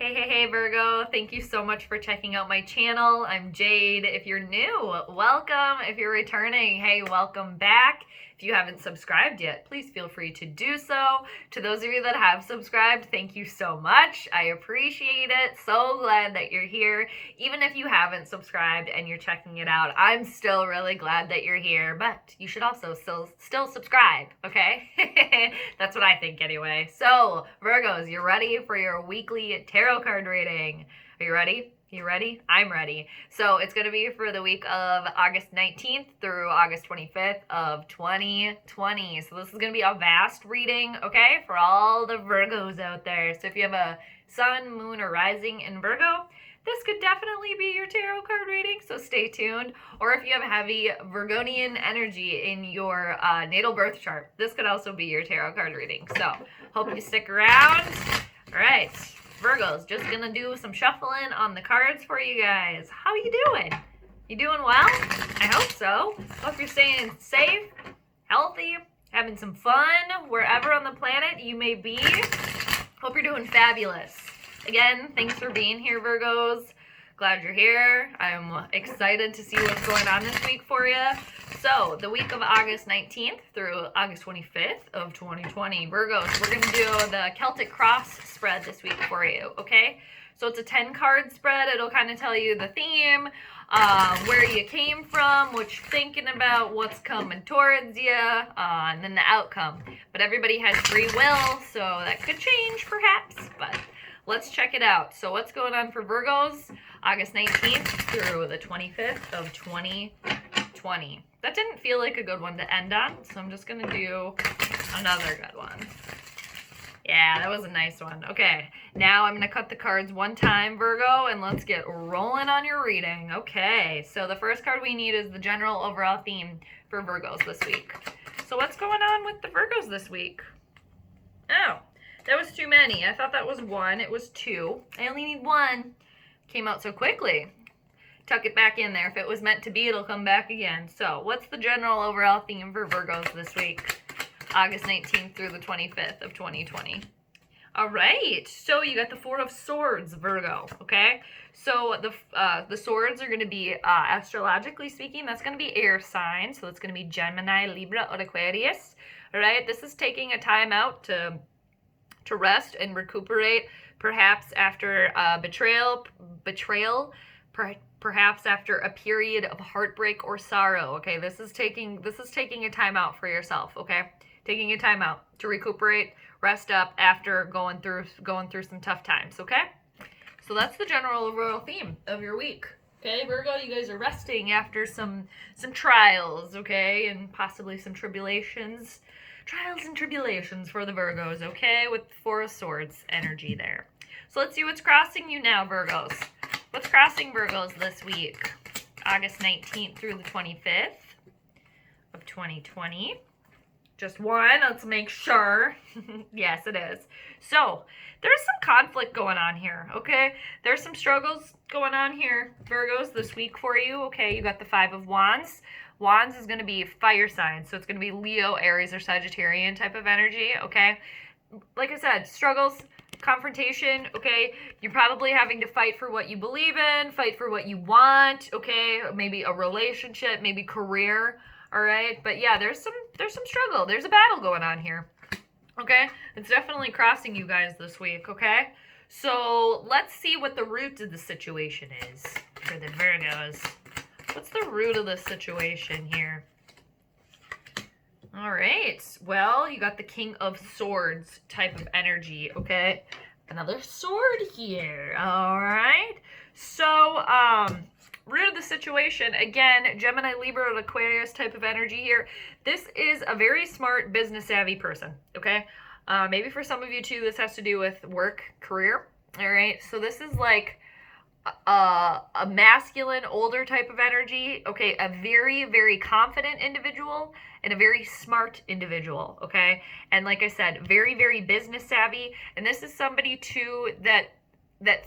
Hey, Virgo. Thank you so much for checking out my channel. I'm Jade. If you're new, welcome. If you're returning, hey, welcome back. If you haven't subscribed yet, please feel free to do so. To those of you that have subscribed, thank you so much. I appreciate it. So glad that you're here. Even if you haven't subscribed and you're checking it out, I'm still really glad that you're here, but you should also still subscribe, okay? That's what I think anyway. So, Virgos, you ready for your weekly tarot card reading? Are you ready? You ready? I'm ready. So it's going to be for the week of August 19th through August 25th of 2020. So this is going to be a vast reading, okay, for all the Virgos out there. So if you have a sun, moon, or rising in Virgo, this could definitely be your tarot card reading, so stay tuned. Or if you have heavy Virgonian energy in your natal birth chart, this could also be your tarot card reading. So hope you stick around. All right. Virgos, just gonna do some shuffling on the cards for you guys. How you doing? You doing well? I hope so. Hope you're staying safe, healthy, having some fun wherever on the planet you may be. Hope you're doing fabulous. Again, thanks for being here, Virgos. Glad you're here. I'm excited to see what's going on this week for you. So, the week of August 19th through August 25th of 2020, Virgos, we're going to do the Celtic cross spread this week for you, okay? So, it's a 10-card spread. It'll kind of tell you the theme, where you came from, what you're thinking about, what's coming towards you, and then the outcome. But everybody has free will, so that could change perhaps, but let's check it out. So, what's going on for Virgos? August 19th through the 25th of 2020. That didn't feel like a good one to end on, so I'm just going to do another good one. Yeah, that was a nice one. Okay, now I'm going to cut the cards one time, Virgo, and let's get rolling on your reading. Okay, so the first card we need is the general overall theme for Virgos this week. So what's going on with the Virgos this week? Oh, that was too many. I thought that was one. It was two. I only need one. Came out so quickly. Tuck it back in there. If it was meant to be, it'll come back again. So, what's the general overall theme for Virgos this week? August 19th through the 25th of 2020. All right. So, you got the Four of Swords, Virgo, okay? So, the swords are going to be, astrologically speaking, that's going to be air signs. So, it's going to be Gemini, Libra, or Aquarius. All right? This is taking a time out to rest and recuperate, perhaps after betrayal, perhaps after a period of heartbreak or sorrow. Okay, this is taking a time out for yourself. Okay, taking a time out to recuperate, rest up after going through some tough times. Okay, so that's the general overall theme of your week. Okay, Virgo, you guys are resting after some trials. Okay, and possibly some tribulations. Trials and tribulations for the Virgos, okay? With Four of Swords energy there. So let's see what's crossing you now, Virgos. What's crossing Virgos this week? August 19th through the 25th of 2020. Just one, let's make sure. Yes, it is. So, there's some conflict going on here, okay? There's some struggles going on here, Virgos, this week for you, okay? You got the Five of Wands. Wands is going to be fire signs, so it's going to be Leo, Aries, or Sagittarian type of energy, okay? Like I said, struggles, confrontation, okay? You're probably having to fight for what you believe in, fight for what you want, okay? Maybe a relationship, maybe career, all right? But yeah, there's some struggle. There's a battle going on here, okay? It's definitely crossing you guys this week, okay? So let's see what the root of the situation is for the Virgos. What's the root of the situation here? All right. Well, you got the King of Swords type of energy, okay? Another sword here. All right. So, root of the situation, again, Gemini, Libra, and Aquarius type of energy here. This is a very smart, business-savvy person, okay? Maybe for some of you, too, this has to do with work, career, all right? So this is like a masculine, older type of energy, okay? A very, very confident individual and a very smart individual, okay? And like I said, very, very business savvy. And this is somebody, too, that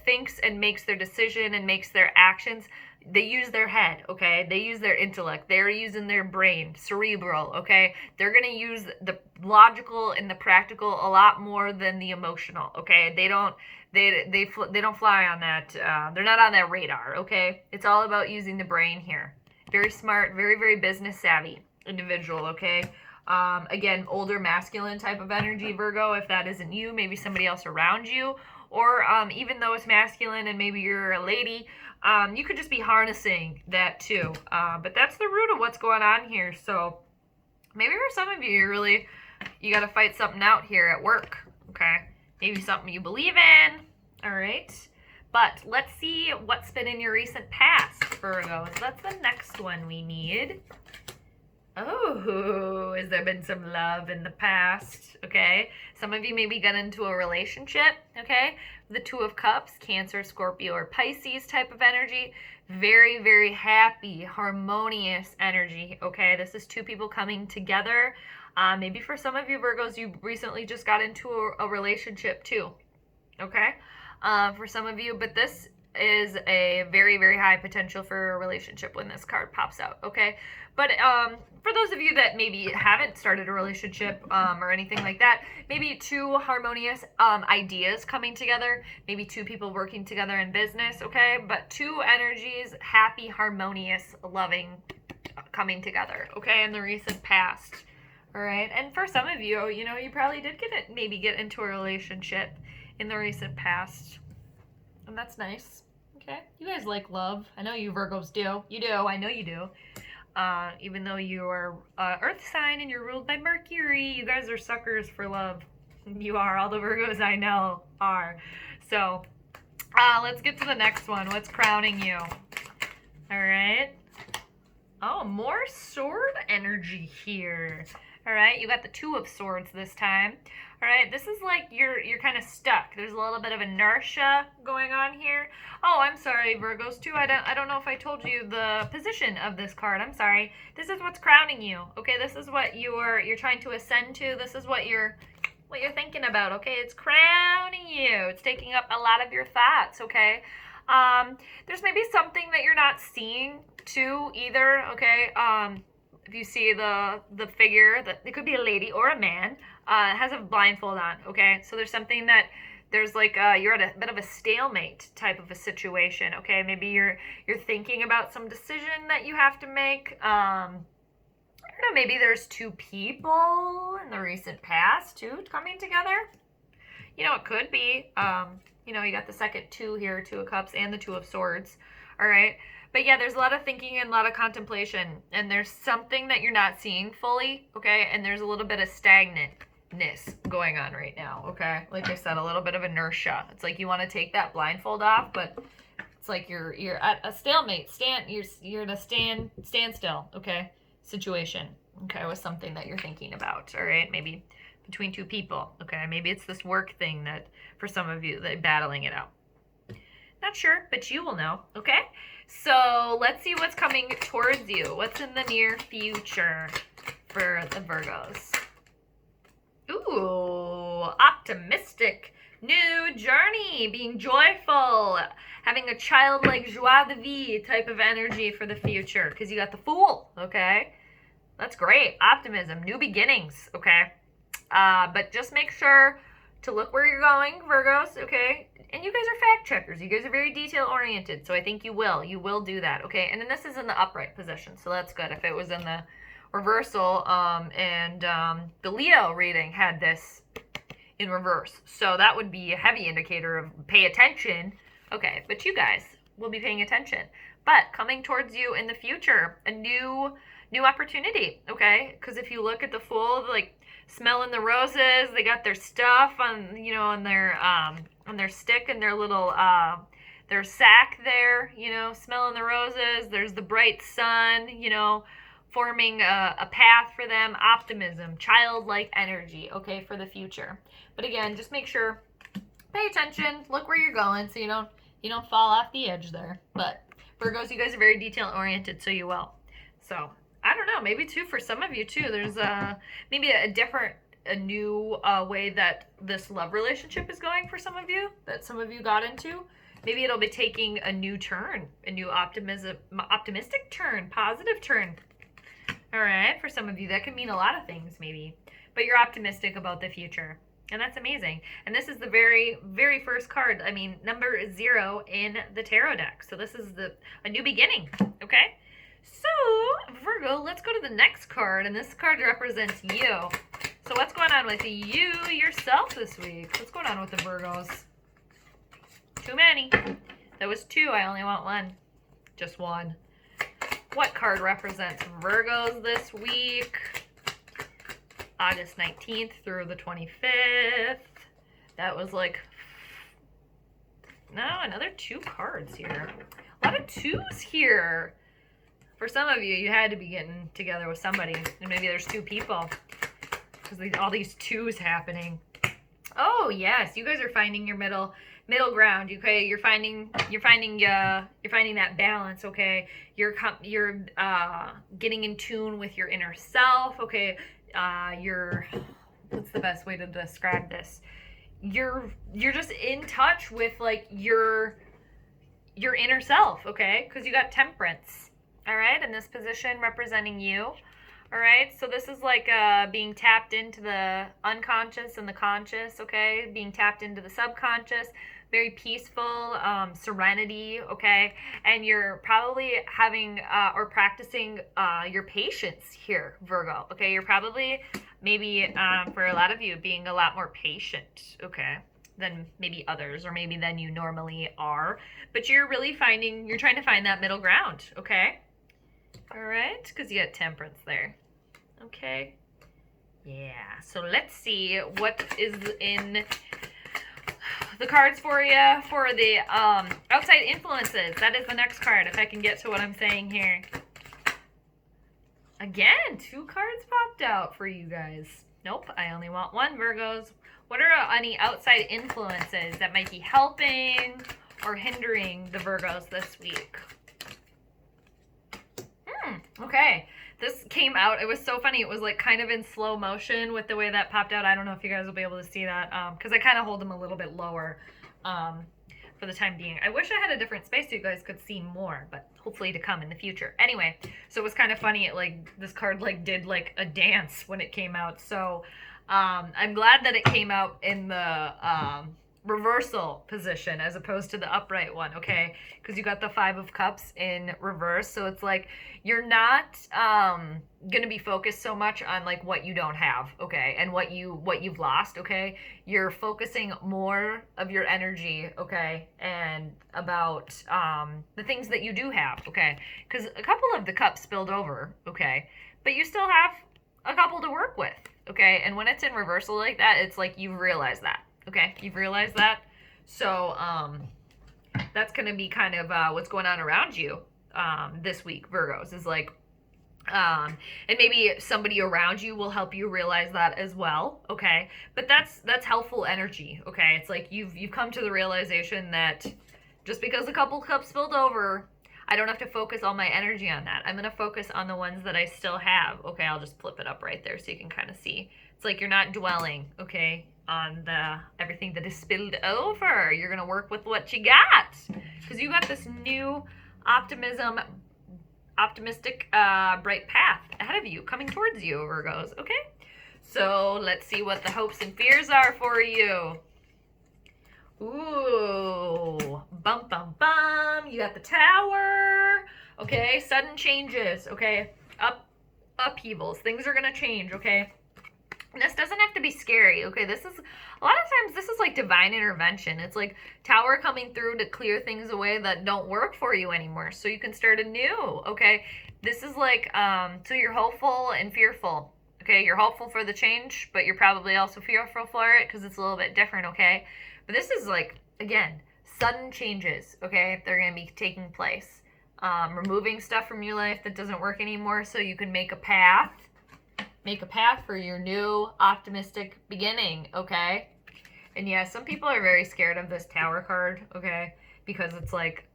thinks and makes their decision and makes their actions they use their head, okay? They use their intellect. They're using their brain, cerebral, okay? They're going to use the logical and the practical a lot more than the emotional, okay? They don't fly on that. They're not on that radar, okay? It's all about using the brain here. Very smart, very, very business savvy individual, okay? Again, older masculine type of energy, Virgo. If that isn't you, maybe somebody else around you. Or even though it's masculine and maybe you're a lady, you could just be harnessing that too. But that's the root of what's going on here. So maybe for some of you, you got to fight something out here at work, okay? Maybe something you believe in, all right? But let's see what's been in your recent past, Virgos. That's the next one we need. Oh, has there been some love in the past? Okay. Some of you maybe got into a relationship, okay? The Two of Cups, Cancer, Scorpio, or Pisces type of energy. Very, very happy, harmonious energy, okay? This is two people coming together. Maybe for some of you Virgos, you recently just got into a relationship too, okay? For some of you, but this is a very, very high potential for a relationship when this card pops out, okay? But for those of you that maybe haven't started a relationship or anything like that, maybe two harmonious ideas coming together, maybe two people working together in business, okay? But two energies, happy, harmonious, loving, coming together, okay, in the recent past, all right? And for some of you, you know, you probably did maybe get into a relationship in the recent past. And that's nice. Okay. You guys like love. I know you Virgos do. You do. I know you do. Even though you are Earth sign and you're ruled by Mercury, you guys are suckers for love. You are. All the Virgos I know are. So, let's get to the next one. What's crowning you? All right. Oh, more sword energy here. All right. You got the Two of Swords this time. All right, this is like you're kind of stuck. There's a little bit of inertia going on here. Oh, I'm sorry, Virgos too. I don't know if I told you the position of this card. I'm sorry. This is what's crowning you. Okay, this is what you're trying to ascend to. This is what you're thinking about. Okay, it's crowning you. It's taking up a lot of your thoughts. Okay, there's maybe something that you're not seeing too either. Okay, if you see the figure, that it could be a lady or a man. Has a blindfold on, okay? So there's something that there's like you're at a bit of a stalemate type of a situation, okay? Maybe you're thinking about some decision that you have to make. I don't know, maybe there's two people in the recent past too coming together. You know, it could be. You know, you got the second two here, Two of Cups and the Two of Swords. All right. But yeah, there's a lot of thinking and a lot of contemplation, and there's something that you're not seeing fully, okay? And there's a little bit of stagnantness going on right now, okay? Like I said, a little bit of inertia. It's like you want to take that blindfold off, but it's like you're at a stalemate. You're in a standstill, okay? Situation, okay, with something that you're thinking about, all right? Maybe between two people, okay? Maybe it's this work thing that for some of you, they're battling it out. Not sure, but you will know, okay? So let's see what's coming towards you. What's in the near future for the Virgos? Ooh, optimistic, new journey, being joyful, having a childlike joie de vivre type of energy for the future because you got the Fool, okay? That's great. Optimism, new beginnings, okay? But just make sure to look where you're going, Virgos, okay? And you guys are fact checkers. You guys are very detail oriented, so I think you will do that, okay? And then this is in the upright position, so that's good. If it was in the reversal, the Leo reading had this in reverse, so that would be a heavy indicator of pay attention, okay? But you guys will be paying attention. But coming towards you in the future, a new opportunity, okay? Because if you look at the Fool, like smelling the roses, they got their stuff on, you know, on their stick and their little their sack there, you know, smelling the roses. There's the bright sun, you know, forming a path for them. Optimism, childlike energy, okay, for the future. But again, just make sure, pay attention, look where you're going, so you don't fall off the edge there. But Virgos, you guys are very detail oriented, so you will. So I don't know, maybe too for some of you too. There's maybe a new way that this love relationship is going for some of you, that some of you got into. maybe it'll be taking a new turn, a new optimistic turn, positive turn. All right, for some of you, that could mean a lot of things maybe, but you're optimistic about the future, and that's amazing. And this is the very, very first card. I mean, number 0 in the tarot deck. So this is a new beginning, okay? So, Virgo, let's go to the next card, and this card represents you. So what's going on with you yourself this week? What's going on with the Virgos? Too many. That was 2. I only want 1. Just 1. What card represents Virgos this week? August 19th through the 25th. That was like, no, another 2 cards here. A lot of 2s here. For some of you, you had to be getting together with somebody. And maybe there's 2 people. Because all these 2s happening. Oh, yes. You guys are finding your middle ground, okay? You're finding that balance, okay? You're getting in tune with your inner self, okay? What's the best way to describe this? You're just in touch with like your inner self, okay? Because you got Temperance, all right? In this position representing you. All right, so this is like being tapped into the unconscious and the conscious, okay? Being tapped into the subconscious, very peaceful, serenity, okay? And you're probably having or practicing your patience here, Virgo, okay? You're probably maybe, for a lot of you, being a lot more patient, okay, than maybe others or maybe than you normally are. But you're really you're trying to find that middle ground, okay? All right, because you got Temperance there. Okay. Yeah, so let's see what is in the cards for you for the outside influences. That is the next card, if I can get to what I'm saying here. Again, 2 cards popped out for you guys. Nope, I only want 1, Virgos. What are any outside influences that might be helping or hindering the Virgos this week? Okay. This came out, it was so funny, it was like kind of in slow motion with the way that popped out. I don't know if you guys will be able to see that, because I kind of hold them a little bit lower for the time being. I wish I had a different space so you guys could see more, but hopefully to come in the future. Anyway, so it was kind of funny, this card did like a dance when it came out, so I'm glad that it came out in the reversal position as opposed to the upright one, okay? Because you got the 5 of Cups in reverse, so it's like you're not gonna be focused so much on like what you don't have, okay, and what you've lost, okay? You're focusing more of your energy, okay, and about the things that you do have, okay? Because a couple of the cups spilled over, okay, but you still have a couple to work with, okay? And when it's in reversal like that, it's like you've realized that. Okay, you've realized that. So that's going to be kind of what's going on around you this week, Virgos, is like, and maybe somebody around you will help you realize that as well, okay? But that's helpful energy, okay? It's like you've come to the realization that just because a couple cups spilled over, I don't have to focus all my energy on that. I'm going to focus on the ones that I still have. Okay, I'll just flip it up right there so you can kind of see. It's like you're not dwelling, okay, on everything that is spilled over. You're going to work with what you got because you got this new optimistic, bright path ahead of you, coming towards you, Virgos, okay? So let's see what the hopes and fears are for you. Ooh, bum, bum, bum. You got the Tower, okay? Sudden changes, okay? Upheavals. Things are going to change, okay? This doesn't have to be scary, okay? This is, a lot of times, this is like divine intervention. It's like Tower coming through to clear things away that don't work for you anymore so you can start anew, okay? This is like, so you're hopeful and fearful, okay? You're hopeful for the change, but you're probably also fearful for it because it's a little bit different, okay? But this is like, again, sudden changes, okay? They're going to be taking place. Removing stuff from your life that doesn't work anymore so you can make a path. Make a path for your new optimistic beginning, okay? And yeah, some people are very scared of this Tower card, okay? Because it's like,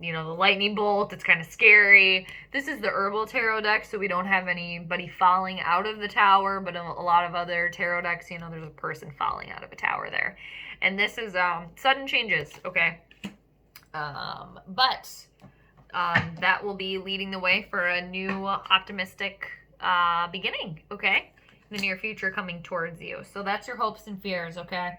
you know, the lightning bolt, it's kind of scary. This is the herbal tarot deck, so we don't have anybody falling out of the tower, but a lot of other tarot decks, you know, there's a person falling out of a tower there. And this is sudden changes, okay? But that will be leading the way for a new optimistic beginning, okay? In the near future coming towards you. So that's your hopes and fears, okay?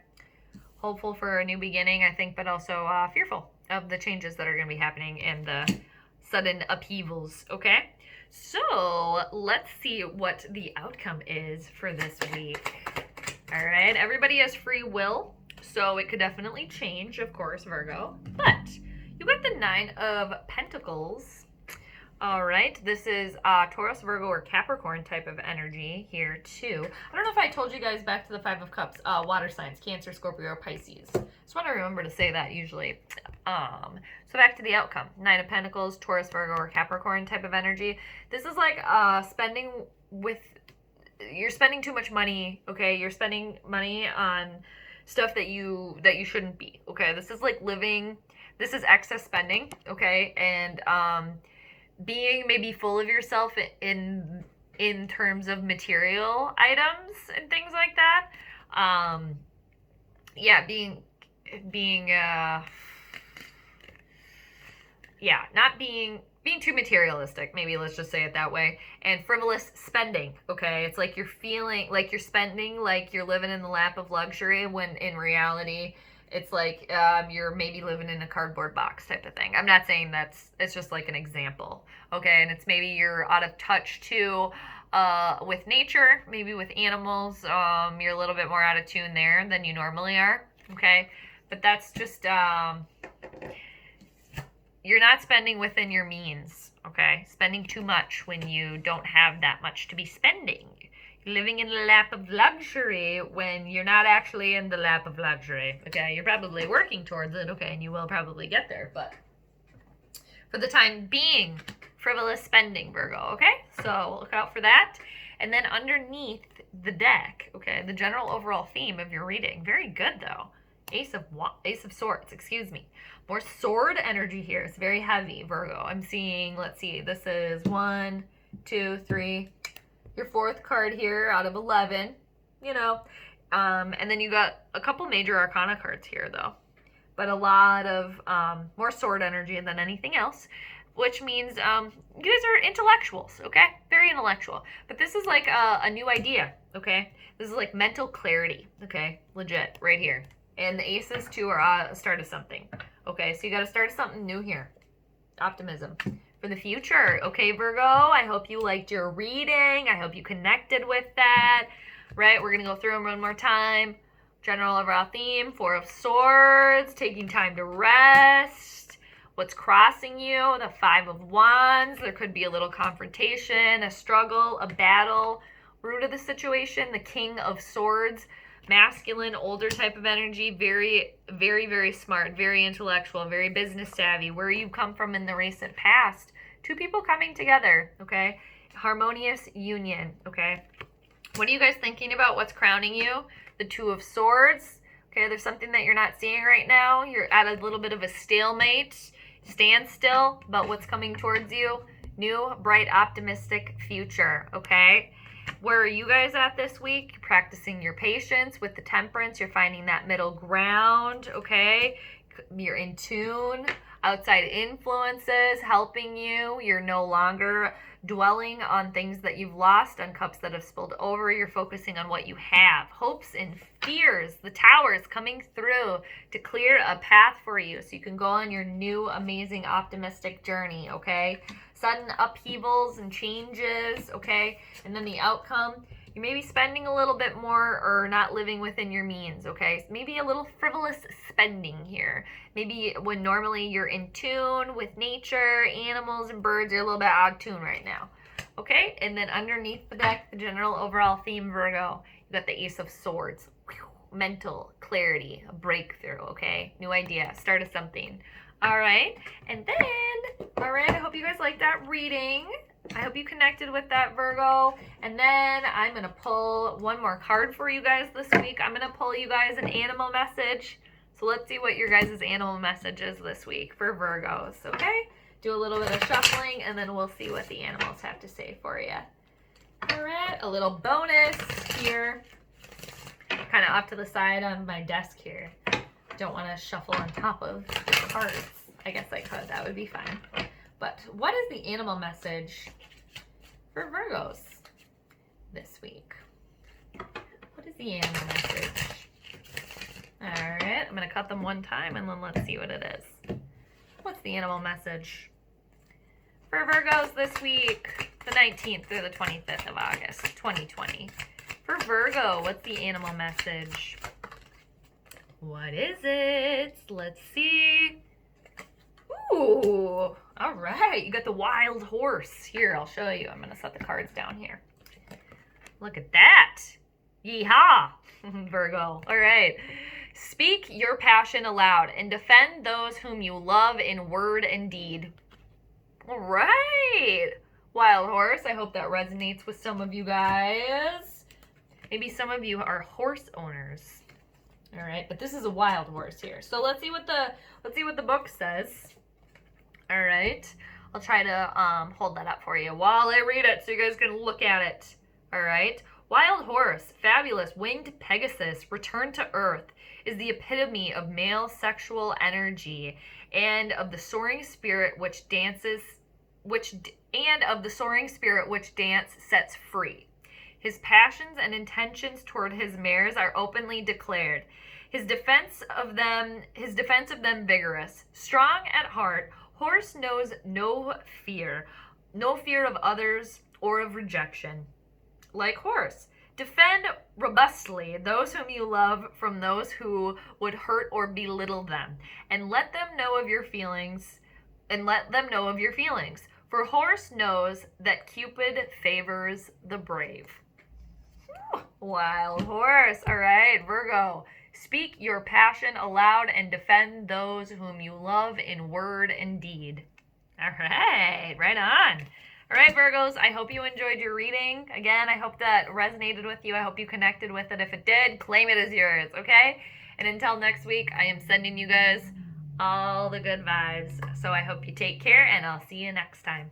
Hopeful for a new beginning, I think, but also fearful of the changes that are going to be happening and the sudden upheavals, okay? So let's see what the outcome is for this week. All right, everybody has free will, so it could definitely change, of course, Virgo. But you got the 9 of Pentacles. All right, this is Taurus, Virgo, or Capricorn type of energy here too. I don't know if I told you guys back to the 5 of Cups, water signs, Cancer, Scorpio, or Pisces. Just want to remember to say that usually. So back to the outcome. 9 of Pentacles, Taurus, Virgo, or Capricorn type of energy. This is like you're spending too much money, okay? You're spending money on stuff that you shouldn't be, okay? This is like this is excess spending, okay? And being maybe full of yourself in terms of material items and things like that. Yeah, not being too materialistic, maybe, let's just say it that way, and frivolous spending, okay? It's like you're feeling like you're spending like you're living in the lap of luxury, when in reality it's like you're maybe living in a cardboard box type of thing. I'm not saying it's just like an example, okay? And it's maybe you're out of touch too with nature, maybe with animals. You're a little bit more out of tune there than you normally are, okay? But that's just you're not spending within your means, okay? Spending too much when you don't have that much to be spending. Living in the lap of luxury when you're not actually in the lap of luxury, okay? You're probably working towards it, okay, and you will probably get there, but for the time being, frivolous spending, Virgo, okay? So look out for that. And then underneath the deck, okay, the general overall theme of your reading, very good though. Ace of Swords, excuse me. More sword energy here. It's very heavy, Virgo. I'm seeing, let's see, this is 1, 2, 3, your 4th card here out of 11, you know. And then you got a couple major arcana cards here, though. But a lot of more sword energy than anything else, which means you guys are intellectuals, okay? Very intellectual. But this is like a new idea, okay? This is like mental clarity, okay? Legit, right here. And the aces, too, are start of something. Okay, so you got to start something new here. Optimism for the future. Okay, Virgo, I hope you liked your reading. I hope you connected with that. Right, we're going to go through them one more time. General overall theme, 4 of Swords, taking time to rest. What's crossing you, the 5 of Wands. There could be a little confrontation, a struggle, a battle. Root of the situation, the King of Swords. Masculine, older type of energy, very, very, very smart, very intellectual, very business savvy. Where you come from in the recent past. 2 people coming together, okay? Harmonious union, okay? What are you guys thinking about? What's crowning you? The 2 of Swords, okay? There's something that you're not seeing right now. You're at a little bit of a stalemate, standstill, but what's coming towards you? New, bright, optimistic future, okay? Where are you guys at this week? Practicing your patience with the Temperance. You're finding that middle ground, okay? You're in tune. Outside influences helping you. You're no longer dwelling on things that you've lost, on cups that have spilled over. You're focusing on what you have. Hopes and fears. The Towers coming through to clear a path for you so you can go on your new, amazing, optimistic journey, okay? Sudden upheavals and changes, okay? And then the outcome, you may be spending a little bit more or not living within your means, okay? Maybe a little frivolous spending here. Maybe when normally you're in tune with nature, animals, and birds, you're a little bit out of tune right now, okay? And then underneath the deck, the general overall theme, Virgo, you got the Ace of Swords. Mental clarity, a breakthrough, okay? New idea, start of something. All right, and then, all right, I hope you guys liked that reading. I hope you connected with that, Virgo. And then I'm going to pull one more card for you guys this week. I'm going to pull you guys an animal message. So let's see what your guys' animal message is this week for Virgos, okay? Do a little bit of shuffling, and then we'll see what the animals have to say for you. All right, a little bonus here. Kind of off to the side on my desk here. Don't want to shuffle on top of the cards. I guess I could. That would be fine. But what is the animal message for Virgos this week? What is the animal message? All right, I'm going to cut them one time and then let's see what it is. What's the animal message for Virgos this week, the 19th through the 25th of August, 2020? For Virgo, what's the animal message? What is it? Let's see. Ooh, all right. You got the wild horse. Here, I'll show you. I'm going to set the cards down here. Look at that. Yeehaw, Virgo. All right. Speak your passion aloud and defend those whom you love in word and deed. All right. Wild horse. I hope that resonates with some of you guys. Maybe some of you are horse owners. All right, but this is a wild horse here. So let's see what the book says. All right. I'll try to hold that up for you while I read it so you guys can look at it. All right. Wild horse, fabulous winged Pegasus, returned to earth, is the epitome of male sexual energy and of the soaring spirit which dances, dance sets free. His passions and intentions toward his mares are openly declared. His defense of them vigorous. Strong at heart, horse knows no fear of others or of rejection. Like horse, defend robustly those whom you love from those who would hurt or belittle them, and let them know of your feelings. For horse knows that Cupid favors the brave. Wild horse. All right, Virgo. Speak your passion aloud and defend those whom you love in word and deed. All right, right on. All right, Virgos, I hope you enjoyed your reading. Again, I hope that resonated with you. I hope you connected with it. If it did, claim it as yours, okay? And until next week, I am sending you guys all the good vibes. So I hope you take care, and I'll see you next time.